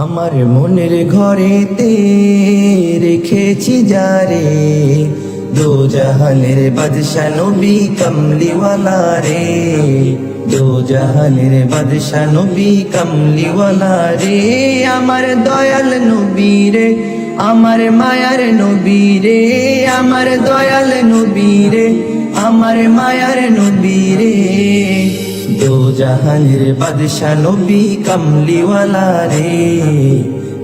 আমার মনের ঘরেতে রেখেছি যারে, দো জাহানের বাদশা নবী কমলিওয়ালা রে, দো জাহানের বাদশা নবী কমলিওয়ালা রে। আমার দয়াল নবী রে, আমার মায়ার নবী রে, আমার দয়াল নবী রে, আমার মায়ার নবী রে। দো জাহানের বাদশা নবী কমলিওয়ালা রে,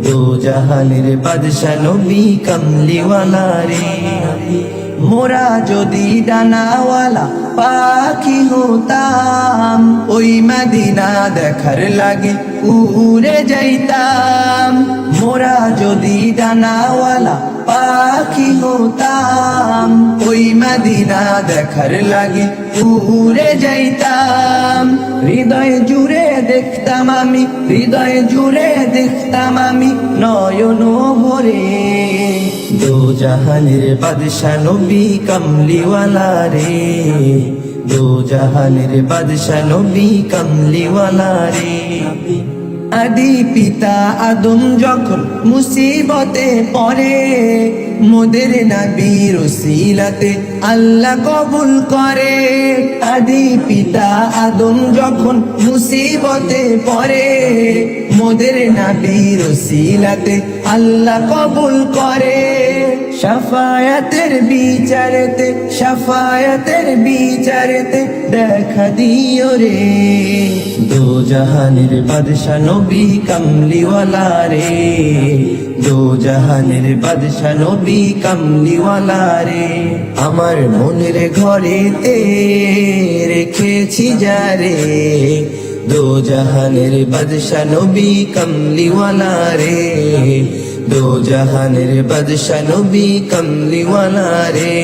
দো জাহানের বাদশা নবী কমলিওয়ালা রে। মোরা যদি ডানাওয়ালা পাখি হতাম, ওই মদিনা দেখার লাগে উড়ে যাইতাম। মোরা যদি ডানাওয়ালা পাখি হতাম, ওই মদিনা দেখার লাগে উড়ে যাইতাম। হৃদয় জুড়ে দেখতাম আমি, হৃদয় জুড়ে দেখতাম আমি নয়ন ভরে। দো জাহানের বাদশা নবী কমলিওয়ালা রে, দো জাহানের বাদশা নবী কমলিওয়ালা রে। আদি পিতা আদম যখন মুসিবতে পড়ে, মোদের নবীর ওসিলাতে আল্লাহ কবুল করে। আদি পিতা আদম যখন মুসিবতে পড়ে, মোদের নবীর ওসিলাতে আল্লাহ কবুল করে। শাফায়াতের বিচারেতে, শাফায়াতের বিচারেতে দেখা দিও রে। দো জাহানের বাদশা নবী কমলিওয়ালা রে, দো জাহানের বাদশা নবী কমলিওয়ালা রে। আমার মনের ঘরেতে রেখেছি যারে, দো জাহানের বাদশা নবী কমলিওয়ালা রে, দো জাহানের বাদশা নবী কমলিওয়ালা রে,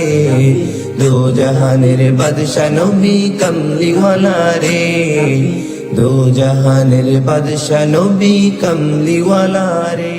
দো জাহানের বাদশা নবী কমলিওয়ালা রে, দো জাহানের বাদশা নবী কমলিওয়ালা রে।